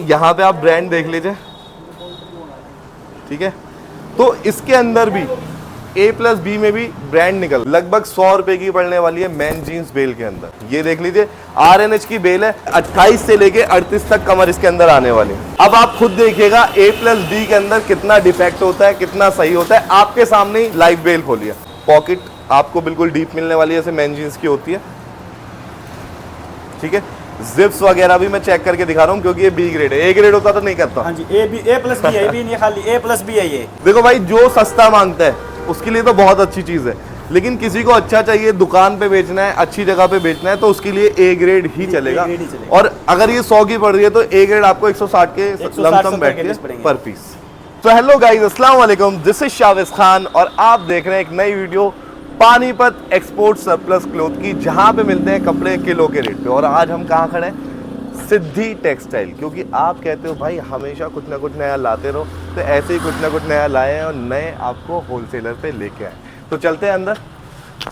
यहाँ पे आप ब्रांड देख लीजिए, ठीक है। तो इसके अंदर भी A+B में भी ब्रांड निकल लगभग 100 रुपए की पड़ने वाली है मैन जीन्स बेल के अंदर। ये देख लीजिए RNH की बेल है, 28 से लेके 38 तक कमर इसके अंदर आने वाली है। अब आप खुद देखिएगा A+B के अंदर कितना डिफेक्ट होता है, कितना सही होता है। आपके सामने ही लाइव बेल खोलिए। पॉकेट आपको बिल्कुल डीप मिलने वाली है, जैसे मैन जीन्स की होती है, ठीक है। जिप्स वगैरह भी मैं चेक करके दिखा रहा हूँ क्योंकि ये B ग्रेड है। A ग्रेड होता तो नहीं करता। हाँ जी, A+B है, भी नहीं खाली A+B है ये। देखो भाई, जो सस्ता मांगता है उसके लिए तो बहुत अच्छी चीज है, लेकिन किसी को अच्छा चाहिए, दुकान पे बेचना है, अच्छी जगह पे बेचना है, तो उसके लिए A ग्रेड ही चलेगा। और अगर ये 100 की पड़ रही है तो A ग्रेड आपको 160 के लमसम बैठती है पर पीस। तो हेलो गाइस, अस्सलाम वालेकुम, दिस इज शाविज खान और आप देख रहे हैं एक नई video Panipat export surplus cloth की, जहां पे मिलते हैं कपड़े किलो के रेट पे। और आज हम कहाँ खड़े हैं? सिद्धि टेक्सटाइल। क्योंकि आप कहते हो भाई हमेशा कुछ ना कुछ नया लाते रहो, तो ऐसे ही कुछ ना कुछ नया लाए हैं और नए आपको होलसेलर पे लेके आए। तो चलते हैं अंदर।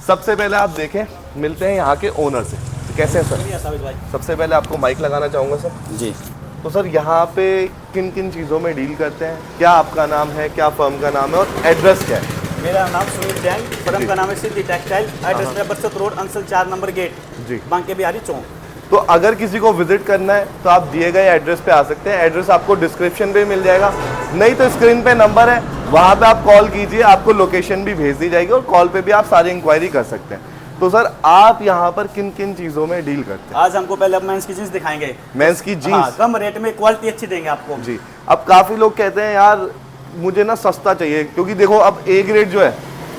सबसे पहले आप देखें, मिलते हैं यहाँ के ओनर से। तो कैसे हैं सर? सबसे पहले आपको माइक लगाना चाहूँगा सर जी। तो सर यहाँ पे किन किन चीज़ों में डील करते हैं? क्या आपका नाम है, क्या फर्म का नाम है और एड्रेस क्या है? मेरा नाम सुनील जैन, फर्म का नाम है सिद्धि टेक्सटाइल। एड्रेस मेरा बरसत रोड, अंसल 4 नंबर गेट जी, बांके बिहारी चौक। तो अगर किसी को विजिट करना है तो आप दिए गए एड्रेस पे आ सकते हैं। एड्रेस आपको डिस्क्रिप्शन पे मिल जाएगा, नहीं तो स्क्रीन पे नंबर है, वहाँ पे आप कॉल कीजिए, आपको लोकेशन भी भेज दी जाएगी और कॉल पे भी आप सारी इंक्वायरी कर सकते हैं। तो सर आप यहाँ पर किन किन चीज़ों में डील करते हैं? आज हमको पहले मेंस की जीन्स दिखाएंगे। मेंस की जीन्स? हाँ, कम रेट में क्वालिटी अच्छी देंगे आपको जी। अब काफ़ी लोग कहते हैं यार मुझे ना सस्ता चाहिए, क्योंकि देखो अब A ग्रेड जो है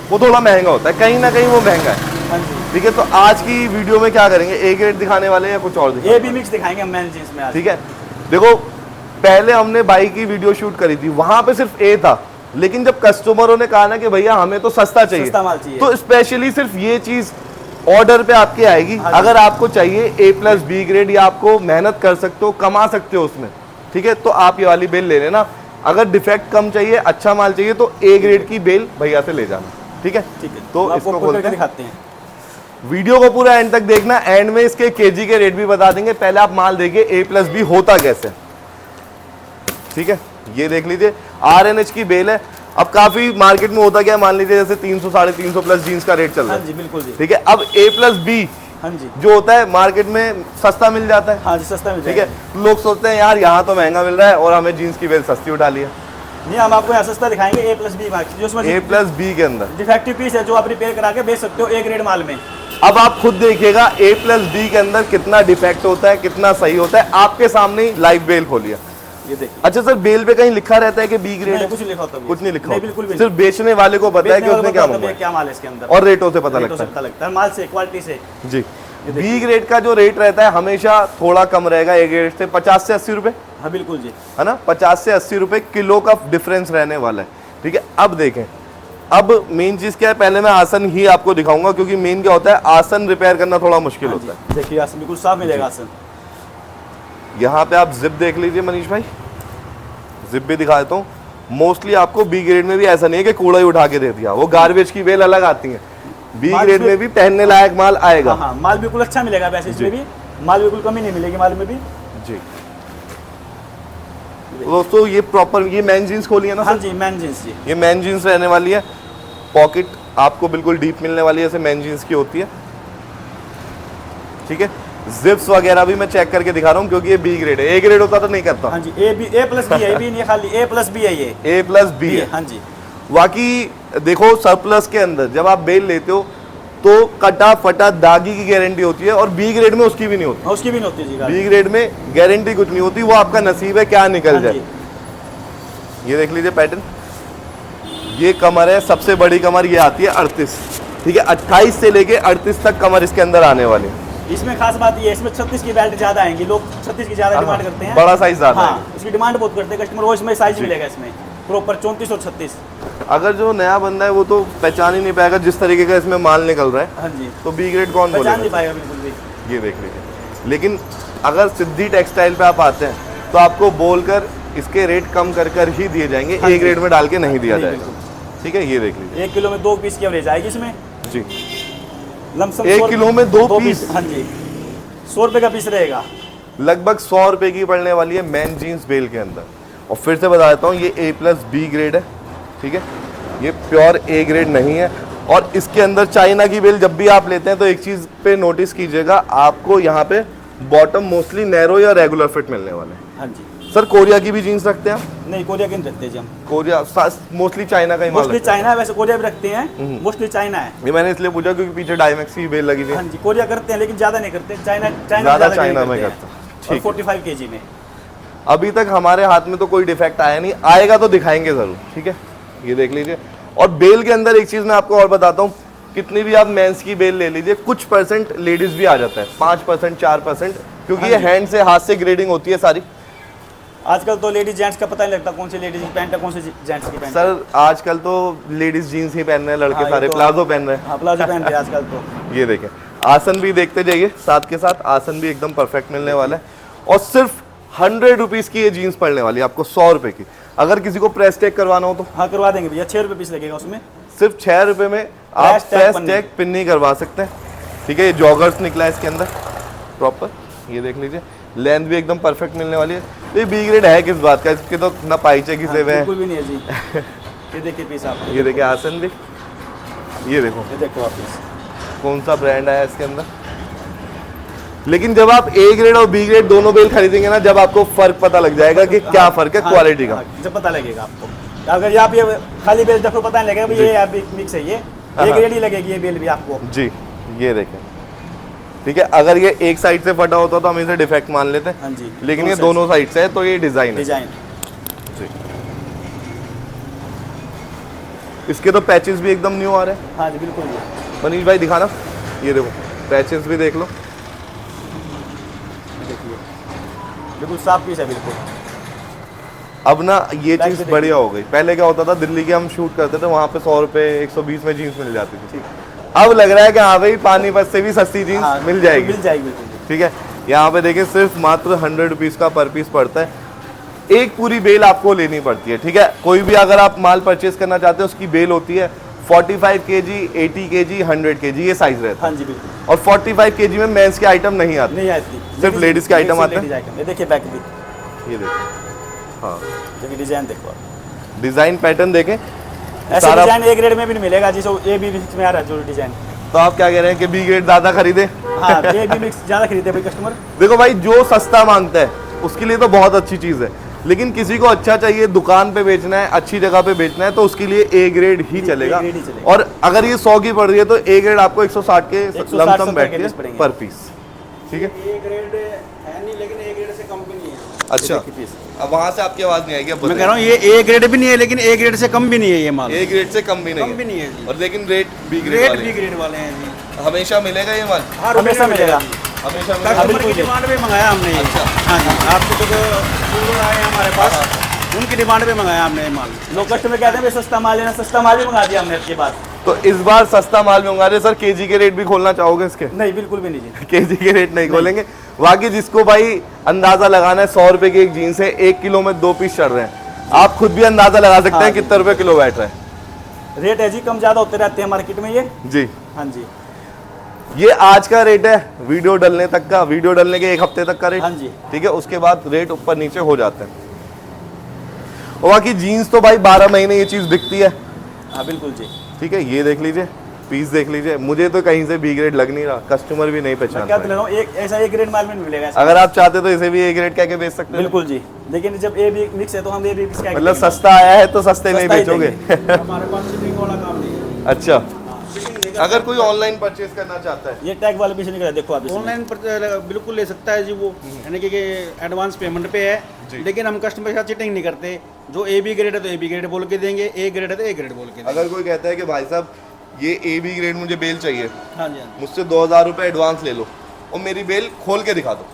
वो थोड़ा महंगा होता है, कहीं ना कहीं वो महंगा है। हाँ जी, ठीक है। तो आज की वीडियो में क्या करेंगे? A ग्रेड दिखाने वाले हैं या कुछ और दिखाने? ये भी मिक्स दिखाएंगे मेंस जीन्स में आज। ठीक है। देखो पहले हमने बाई की वीडियो शूट करी थी, वहां पे सिर्फ A था, लेकिन जब कस्टमरों ने कहा ना कि भैया हमें तो सस्ता चाहिए, सस्ता माल चाहिए, तो स्पेशली सिर्फ ये चीज ऑर्डर पे आपके आएगी। हाँ, अगर आपको चाहिए A+B ग्रेड या आपको मेहनत कर सकते हो, कमा सकते हो उसमें, ठीक है, तो आप ये वाली बेल ले लेना। अगर डिफेक्ट कम चाहिए, अच्छा माल चाहिए, तो A ग्रेड की बेल भैया से ले जाना। ठीक है। ठीक है, तो इसको खोल के दिखाते हैं। वीडियो को पूरा एंड तक देखना, एंड में इसके केजी के रेट भी बता देंगे। पहले आप माल देखिए A+B होता कैसे, ठीक है। ये देख लीजिए RNH की बेल है। अब काफी मार्केट में होता क्या, मान लीजिए जैसे 300 350 प्लस जीन्स का रेट चल रहा है। हाँ जी, बिल्कुल जी। ठीक है। अब A+B हाँ जी, जो होता है मार्केट में सस्ता मिल जाता है। हाँ जी, सस्ता मिल ठीक जाएगा। है। लोग सोचते हैं यार यहाँ तो महंगा मिल रहा है और हमें जीन्स की बेल सस्ती उठा ली है। नहीं, हम आपको यहाँ सस्ता दिखाएंगे A+B जो उसमें A+B के अंदर डिफेक्टिव पीस है, जो आप रिपेयर करा के बेच सकते हो A ग्रेड माल में। अब आप खुद देखिएगा A+B के अंदर कितना डिफेक्ट होता है, कितना सही होता है। आपके सामने ही लाइव बेल खोलिए। ये देखिए। अच्छा सर, बेल पे कहीं लिखा रहता है कि B ग्रेड है? कुछ नहीं लिखा होता, कुछ नहीं लिखा, बिल्कुल भी सिर्फ बेचने वाले को पता है कि उसने क्या मंगाया, क्या माल है इसके अंदर, और रेटों से पता लगता है माल से, क्वालिटी से। जी। B ग्रेड का जो रेट रहता है हमेशा थोड़ा कम रहेगा A ग्रेड से, 50 से 80 रुपए। हाँ बिल्कुल जी, है ना, 50 से 80 रुपए किलो का डिफरेंस रहने वाला है। ठीक है। अब देखें, अब मेन चीज क्या है, पहले मैं आसन ही आपको दिखाऊंगा, क्योंकि मेन क्या होता है, आसन रिपेयर करना थोड़ा मुश्किल होता है। देखिए आसन बिल्कुल साफ मिलेगा आसन। यहाँ पे आप जिप देख लीजिए मनीष भाई, जिप भी दिखा देता हूँ। मोस्टली आपको B ग्रेड में भी ऐसा नहीं है कि कूड़ा ही उठा के दे दिया, वो गार्बेज की बेल अलग आती है। B ग्रेड में भी पहनने लायक माल आएगा। हाँ, माल बिल्कुल अच्छा मिलेगा वैसे, इसमें भी माल बिल्कुल कमी नहीं मिलेगी माल में भी जी। दोस्तों ये प्रॉपर ये मैन जीन्स खोली है ना? हाँ जी, मैन जीन्स जी। ये मैन जीन्स रहने वाली है। पॉकेट आपको बिल्कुल डीप मिलने वाली है, जैसे मैन जीन्स की होती है। ठीक है। जिप्स वगैरह भी मैं चेक करके दिखा रहा हूँ क्योंकि ये B ग्रेड है। A ग्रेड होता तो नहीं करता। हाँ जी, A+B है, भी नहीं खाली A+B है ये। A+B है। हाँ जी। बाकी देखो सरप्लस के अंदर जब आप बेल लेते हो तो कटा फटा दागी की गारंटी होती है, और B ग्रेड में उसकी भी नहीं होती। उसकी भी नहीं होती जी। B ग्रेड में गारंटी कुछ नहीं होती, वो आपका नसीब है क्या निकल जाए। ये देख लीजिए पैटर्न, ये कमर है, सबसे बड़ी कमर ये आती है 38। ठीक है। 28 से लेके 38 तक कमर इसके अंदर आने वाली है। इसमें खास बात ये है, इसमें 36 की बेल्ट ज्यादा आएंगी, लोग 36 की ज्यादा डिमांड करते हैं। बड़ा साइज ज्यादा है। हाँ, इसकी डिमांड बहुत करते हैं कस्टमर, वो इसमें साइज मिलेगा इसमें प्रॉपर 34 और 36। अगर जो नया बंदा है वो तो पहचान ही नहीं पाएगा जिस तरीके का इसमें माल निकल रहा है। हाँ जी, तो B ग्रेड कौन बोलेगा? पहचान नहीं पाएगा बिल्कुल भी। ये देख लीजिए। लेकिन अगर सिद्धि टेक्सटाइल पे आप आते हैं तो आपको बोलकर इसके रेट कम कर ही दिए जाएंगे। A ग्रेड में डाल के नहीं दिया जाएगा। ठीक है। ये देख लीजिए, 1 किलो में 2 पीस की एवरेज आएगी इसमें जी। लमसम 1 किलो में 2 पीस। हाँ जी, 100 रुपए का पीस रहेगा। लगभग 100 रुपए की पड़ने वाली है मैन जीन्स बेल के अंदर। और फिर से बता देता हूँ, ये A+B ग्रेड है, ठीक है, ये प्योर A ग्रेड नहीं है। और इसके अंदर चाइना की बेल जब भी आप लेते हैं तो एक चीज़ पे नोटिस कीजिएगा, आपको यहाँ पे बॉटम मोस्टली नैरो या रेगुलर फिट मिलने वाले हैं। हाँ जी। सर कोरिया की भी जीन्स रखते हैं आप? नहीं, कोरिया की नहीं रखते जी हम। कोरिया मोस्टली चाइना का ही माल मोस्टली रखते हैं। चाइना है, वैसे कोरिया भी रखते हैं, मोस्टली चाइना है। ये मैंने इसलिए पूछा क्योंकि पीछे डायमैक्स की बेल लगी हुई है। हाँ जी, कोरिया करते हैं लेकिन ज्यादा नहीं करते, चाइना ज़्यादा चाइना में करते हैं। 45 kg में। अभी तक हमारे हाथ में तो कोई डिफेक्ट आया नहीं, आएगा तो दिखाएंगे जरूर, ठीक है। ये देख लीजिए। और बेल के अंदर एक चीज मैं आपको और बताता हूँ, कितनी भी आप मेंस की बेल ले लीजिए, कुछ परसेंट लेडीज भी आ जाता है, 5% 4%, क्योंकि ये हैंड से हाथ से ग्रेडिंग होती है सारी। आजकल तो लेडीज जेंट्स का पता नहीं लगता कौन सी लेडीज की पैंट है, कौन सी जेंट्स की पैंट। सर आजकल तो लेडीज जीन्स ही पहन रहे हैं, लड़के हाँ, सारे तो प्लाजो पहन रहे हैं। हाँ, प्लाजो पहन रहे हैं आजकल तो। ये देखें, आसन भी देखते जाइए साथ के साथ, आसन भी एकदम परफेक्ट मिलने वाला है। और सिर्फ 100 रुपीज़ की ये जीन्स पड़ने वाली है आपको, 100 रुपए की। अगर किसी को प्रेस टैग करवाना हो तो हाँ करवा देंगे भैया, 6 रुपये पीस लगेगा उसमें। सिर्फ 6 रुपए में आप Press tag press tag pin नहीं करवा सकते, ठीक है। ये जॉगर्स निकला है इसके अंदर प्रॉपर, ये देख लीजिए, लेंथ भी एकदम परफेक्ट मिलने वाली है। तो ये B ग्रेड है किस बात का, इसके तो ना पाइचे घिसे हुए हैं। बिल्कुल भी नहीं है जी। ये देखिए पीस आप, ये देखिए आसन भी, ये देखो ये देखो आप पीस। कौन सा ब्रांड आया इसके अंदर। लेकिन जब आप A ग्रेड और B ग्रेड दोनों बेल खरीदेंगे ना, जब आपको फर्क पता लग जाएगा कि क्या फर्क है क्वालिटी का। जब पता लगेगा आपको, अगर आप ये खाली बेल देखो पता नहीं लगेगा ये आप मिक्स है, ये ग्रेड ही लगेगी ये बेल भी आपको जी। ये देखें, ठीक है। अगर ये एक साइड से फटा होता तो हम इसे डिफेक्ट मान लेते हैं। हाँ जी, लेकिन ये दोनों साइड से है तो ये डिजाइन है। डिजाइन। जी। इसके तो पैचेस भी एकदम न्यू आ रहे हैं। हाँ जी बिल्कुल जी। मनीष भाई दिखाना, ये देखो पैचेस भी देख लो, देखिए बिल्कुल साफ पीस है बिल्कुल। अब ना ये बैक चीज़ से बढ़िया हो गई। पहले क्या होता था, दिल्ली के हम शूट करते थे, वहाँ पे 100 रुपए 120 में जीन्स मिल जाती थी। अब लग रहा है कि हाँ भाई पानीपत से भी सस्ती जीन्स हाँ, मिल जाएगी। मिल जाएगी बिल्कुल। ठीक है, यहाँ पे देखिए सिर्फ मात्र 100 रुपीज़ का पर पीस पड़ता है। एक पूरी बेल आपको लेनी पड़ती है, ठीक है। कोई भी अगर आप माल परचेज करना चाहते हैं, उसकी बेल होती है 45 kg, 80 kg, 100 kg, ये साइज रहता है। हाँ जी बिल्कुल। और 45 kg में मेंस के आइटम नहीं आते, नहीं आती, सिर्फ लेडीज के आइटम आते हैं। ये देखिए बैक भी, ये देखिए, हाँ देखिए डिजाइन देखो, डिजाइन पैटर्न देखें। ऐसे सारा- डिजाइन ए ग्रेड में भी नहीं मिलेगा, जिसको ए बी मिक्स में आ रहा है जो डिजाइन। तो आप क्या कह रहे हैं कि B ग्रेड ज़्यादा खरीदे? हाँ ए बी मिक्स ज़्यादा खरीदते हैं भाई कस्टमर। देखो भाई, जो सस्ता मांगता है उसके लिए तो बहुत अच्छी चीज़ है, लेकिन किसी को अच्छा चाहिए, दुकान पे बेचना है, अच्छी जगह पे बेचना है, तो उसके लिए A ग्रेड ही चलेगा। ग्रेड ही चलेगा। और अगर ये 100 की पड़ रही है तो A ग्रेड आपको 160 के 160 लमसम 70 बैठती के है पीस पड़ेंगे। पर पीस, ठीक है। ए ग्रेड है नहीं, लेकिन ए ग्रेड से कम भी नहीं है। अच्छा, अब वहाँ से आपकी आवाज़ नहीं आएगी, अब मैं कह रहा हूँ ये ए ग्रेड भी नहीं है, लेकिन ए ग्रेड से कम भी नहीं है ये माल। A ग्रेड से कम भी कम भी नहीं है जी। और लेकिन रेट B ग्रेड रेट वाले बी हैं। ग्रेड वाले हैं जी। हमेशा मिलेगा ये माल, हमेशा मिलेगा। हमेशा मिलेगा। कस्टमर बिल्कुल की जी। डिमांड पे मंगाया हमने ये। अच्छा। हाँ जी, आपके तो जो आए हैं हमारे पास, उनकी डिमांड पे मंगाया हमने ये माल। लोग कस्टमर कहते हैं भाई सस्ता माल लेना, सस्ता माल भी मंगा दिया हमने इसके बाद। तो इस बार सस्ता माल मंगा रहे सर, केजी के रेट भी खोलना चाहोगे इसके? नहीं बिल्कुल भी नहीं जी। केजी के रेट नहीं खोलेंगे। बाकी जिसको भाई अंदाजा लगाना है, 100 रुपए की एक जीन्स है, 1 किलो में 2 पीस चढ़ रहे हैं, आप खुद भी अंदाजा लगा सकते हाँ हैं जी। कितने रुपए किलो बैठ रहा है। रेट है जी, कम ज़्यादा होते रहते हैं मार्केट में ये। जी, हाँ जी। ये आज का रेट है, वीडियो डलने तक का, वीडियो डलने के 1 हफ्ते तक का रेट। हाँ जी। ठीक है, उसके बाद रेट ऊपर नीचे हो जाते हैं। और बाकी जीन्स तो भाई 12 महीने ये चीज़ बिकती है। हाँ बिल्कुल जी। ठीक है, ये देख लीजिए, पीस देख लीजिए। मुझे तो कहीं से B ग्रेड लग नहीं रहा, कस्टमर भी नहीं पहचान क्या पाए। ले रहा हूँ, एक ऐसा एक ग्रेड माल में नहीं मिलेगा ऐसा। अगर आप चाहते तो इसे भी A ग्रेड कह के बेच सकते हैं। बिल्कुल जी, लेकिन जब ए बी मिक्स है तो हम ए बी मिक्स क्या मतलब सस्ता आया है तो सस्ते में ही सस्ता ही बेचोगे। हमारे पास शिपिंग वाला काम नहीं है। अच्छा, शिपिंग नहीं अगर कोई ऑनलाइन परचेज करना चाहता है, ये टैग वाले पीछे निकला देखो आप इसमें। ऑनलाइन पर बिल्कुल ले सकता है जी वो, यानी कि एडवांस पेमेंट पे जी। है। लेकिन हम कस्टमर के साथ चिटिंग नहीं करते। जो ए बी ग्रेड है तो ए बी ग्रेड बोल के देंगे, ए ग्रेड है तो ए ग्रेड बोल के देंगे। अगर कोई कहता है कि भाई साहब ये AB ग्रेड मुझे बेल चाहिए, हाँ जी, हाँ जी। मुझसे 2000 रुपये एडवांस ले लो और मेरी बेल खोल के दिखा दो,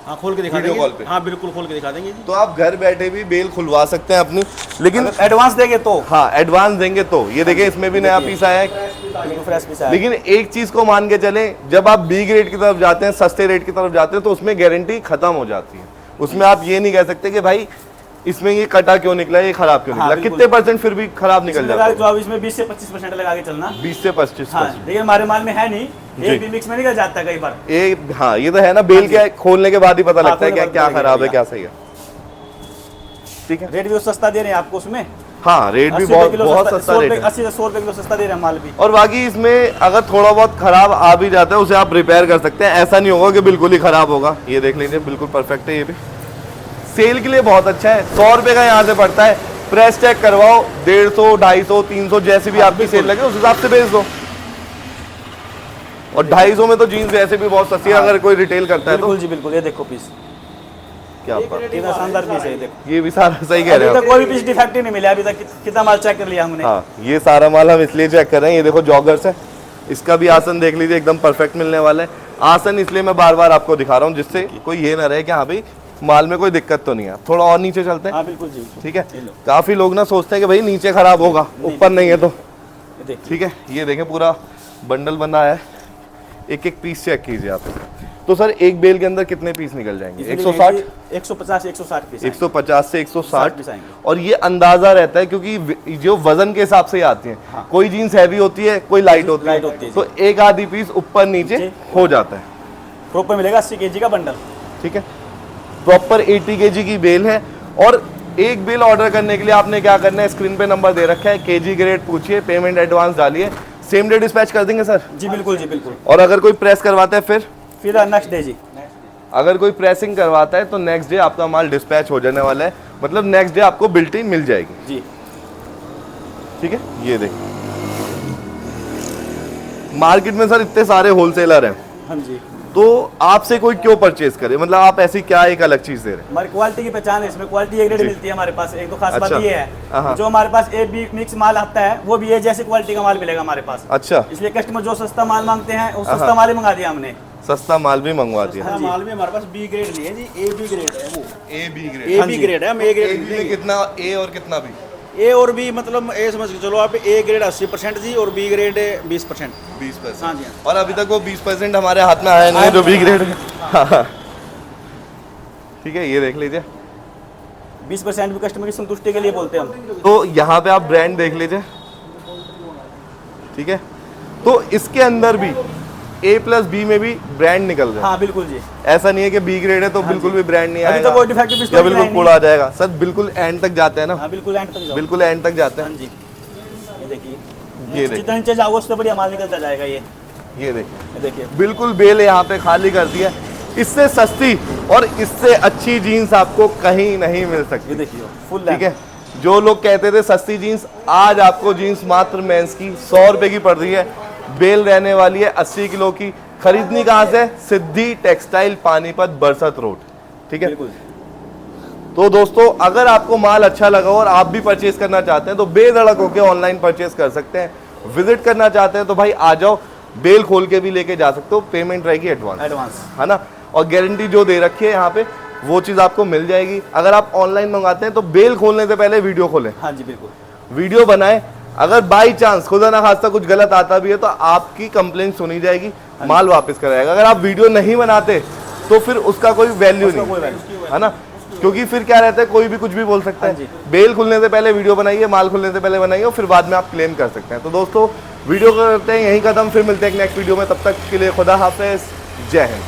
हाँ खोल के दिखा वीडियो देंगे। कॉल पे। हाँ बिल्कुल खोल के दिखा देंगे जी। तो आप घर बैठे भी बेल खुलवा सकते हैं अपनी। लेकिन अगर एडवांस देंगे तो हाँ, एडवांस देंगे तो। ये देखिए, इसमें भी नया पीस आया है। बिल्कुल फ्रेश पीस है। लेकिन एक चीज को मान के चले, जब आप B ग्रेड की तरफ जाते हैं, सस्ते रेट की तरफ जाते हैं, तो उसमें गारंटी खत्म हो जाती है। उसमें आप ये नहीं कह सकते कि भाई इसमें ये कटा क्यों निकला, ये खराब क्यों हाँ, निकला, बिल्कुल। कितने परसेंट फिर भी खराब निकल इसमें जाता लगा है? तो अब इसमें 20 से 25% लगा के चलना। 20 से 25%। हाँ, लेकिन हमारे माल में है नहीं, जी। एक भी मिक्स में निकल जाता है कई बार। हाँ ये तो है ना, बेल के खोलने के बाद ही पता हाँ, लगता है खोलने क्या के क्या बाद पता खराब है लगेगा। क्या सही है। ठीक है, रेट भी सस्ता दे रहे हैं आपको उसमें, हाँ रेट भी 80 रुपए बहुत किलो बहुत सस्ता रेट है। 80 से 100 रुपए किलो सस्ता दे रहे हैं माल भी। और बाकी इसमें अगर थोड़ा बहुत खराब आ भी जाता है उसे आप रिपेयर कर सकते हैं, ऐसा नहीं होगा कि बिल्कुल ही खराब होगा। ये देख लीजिए बिल्कुल परफेक्ट है, ये भी सेल के लिए बहुत अच्छा है। 100 रुपए का यहाँ से पड़ता है, प्रेस चेक करवाओ, 150, 250, 300 जैसी भी आपकी सेल लगे उस हिसाब से बेच दो। और 250 में तो जीन्स वैसे भी बहुत सस्ती है अगर कोई रिटेल करता है तो। बिल्कुल जी बिल्कुल, ये देखो पीस, क्या बात, कितना शानदार पीस है, ये देखो। ये भी सारा सही कह रहे अभी हो तक कोई भी पीस डिफेक्टिव नहीं मिला, अभी तक कितना माल चेक कर लिया हमने। हाँ ये सारा माल हम इसलिए चेक कर रहे हैं। ये देखो जॉगर्स है, इसका भी आसन देख लीजिए एकदम परफेक्ट मिलने वाला है। आसन इसलिए मैं बार बार आपको दिखा रहा हूँ जिससे कोई ये ना रहे कि हाँ भाई माल में कोई दिक्कत तो नहीं है। थोड़ा और नीचे चलते हैं। हाँ बिल्कुल जी, ठीक है, ये लो। काफी लोग ना सोचते हैं कि भाई नीचे खराब होगा, ऊपर नहीं है तो। ये देखिए, ठीक है, ये देखें पूरा बंडल बना है, एक एक पीस चेक कीजिए आप। तो सर एक बेल के अंदर कितने पीस निकल जाएंगे? इसमें 160, 150 160 पीस 150 से 160 पीस आएंगे। और ये अंदाजा रहता है क्योंकि जो वजन के हिसाब से ही आती है। हाँ। कोई जीन्स हैवी होती है, कोई लाइट होती लाइट होती है, तो एक आधी पीस ऊपर नीचे हो जाता है। प्रॉपर मिलेगा 80 केजी का बंडल। ठीक है, प्रॉपर 80 केजी की बेल है। और एक बेल ऑर्डर करने के लिए आपने क्या करना है, स्क्रीन पे नंबर दे रखा है, केजी ग्रेड पूछिए, पेमेंट एडवांस डालिए, सेम डे डिस्पैच कर देंगे सर। जी बिल्कुल जी बिल्कुल। और अगर कोई प्रेस करवाता है फिर नेक्स्ट डे जी, अगर कोई प्रेसिंग करवाता है तो नेक्स्ट डे आपका माल डिस्पैच हो जाने वाला है, मतलब नेक्स्ट डे आपको बिल्टी मिल जाएगी जी। ठीक है, ये देखिए मार्केट में सर इतने सारे होलसेलर हैं, हाँ जी, तो आपसे कोई क्यों परचेज करे, मतलब आप ऐसी क्या एक अलग चीज दे रहे हैं? हमारी क्वालिटी की पहचान है, इसमें क्वालिटी ए ग्रेड मिलती है हमारे पास। एक तो खास अच्छा। बात ये हाँ। है, जो हमारे पास ए बी मिक्स माल आता है वो भी ए जैसी क्वालिटी का माल मिलेगा हमारे पास। अच्छा, इसलिए कस्टमर जो सस्ता माल मांगते हैं वो हाँ। सस्ता माल ही मंगा दिया हमने। सस्ता माल भी मंगवा दिया। हाँ, माल में हमारे पास बी ग्रेड नहीं है जी, ए बी ग्रेड है वो। ए बी ए हाँ बी जी। ग्रेड है, हम ए ग्रेड नहीं देंगे। कितना ए और कितना बी? ए और बी मतलब ए समझ के चलो आप, ए ग्रेड 80% जी और बी ग्रेड 20%। 20%। हाँ जी, हाँ। और अभी तक वो 20% हमारे हाथ में आया नहीं है जो बी ग्रेड है। हाँ। ठीक है, ये देख लीजिए 20% भी कस्टमर की संतुष्टि के लिए बोलते हैं हम। तो यहाँ पे आप ब्रांड देख लीजिए। ठीक है, तो इसके अंदर भी ए प्लस बी में भी ब्रांड निकल रहा है। हाँ बिल्कुल जी, ऐसा नहीं है कि बी ग्रेड है तो बिल्कुल भी ब्रांड नहीं अभी आएगा तो कोई डिफेक्टिव पीस या बिल्कुल कूड़ा आ जाएगा। सर बिल्कुल एंड तक जाते हैं ना, हाँ बिल्कुल एंड तक जाओ। बिल्कुल एंड तक जाते हाँ हैं। जी, ये देखिए, ये देखिए। जितना नीचे जाओगे उससे बढ़िया माल निकलता जाएगा। ये ये देखिए ये देखिए, बिल्कुल बेल यहाँ पे खाली कर दिया। इससे सस्ती और इससे अच्छी जीन्स आपको कहीं नहीं मिल ये सकती। देखिए फुल ठीक है, जो लोग कहते थे सस्ती जीन्स, आज आपको जीन्स मात्र मेंस की 100 रुपए की पड़ रही है। बेल रहने वाली है 80 किलो की। खरीदनी कहाँ से? सिद्धि टेक्सटाइल, पानीपत, बरसत रोड। ठीक है, बिल्कुल। तो दोस्तों अगर आपको माल अच्छा लगा और आप भी परचेज करना चाहते हैं तो बेधड़क होकर ऑनलाइन परचेज कर सकते हैं। विजिट करना चाहते हैं तो भाई आ जाओ, बेल खोल के भी लेके जा सकते हो, पेमेंट रहेगी एडवांस, है ना। और गारंटी जो दे रखी है यहाँ पे वो चीज़ आपको मिल जाएगी। अगर आप ऑनलाइन मंगाते हैं तो बेल खोलने से पहले वीडियो खोलें, हाँ जी बिल्कुल, वीडियो बनाए। अगर बाई चांस खुदा ना खास्ता कुछ गलत आता भी है तो आपकी कंप्लेंट सुनी जाएगी, माल वापस कराएगा। अगर आप वीडियो नहीं बनाते तो फिर उसका कोई वैल्यू नहीं, कोई वैल्यू, है ना, क्योंकि फिर क्या रहता है कोई भी कुछ भी बोल सकता हाँ है। जी। बेल खुलने से पहले वीडियो बनाइए, माल खुलने से पहले बनाइए और फिर बाद में आप क्लेम कर सकते हैं। तो दोस्तों वीडियो करते हैं यहीं खत्म, फिर मिलते हैं नेक्स्ट वीडियो में। तब तक के लिए खुदा हाफिज, जय हिंद।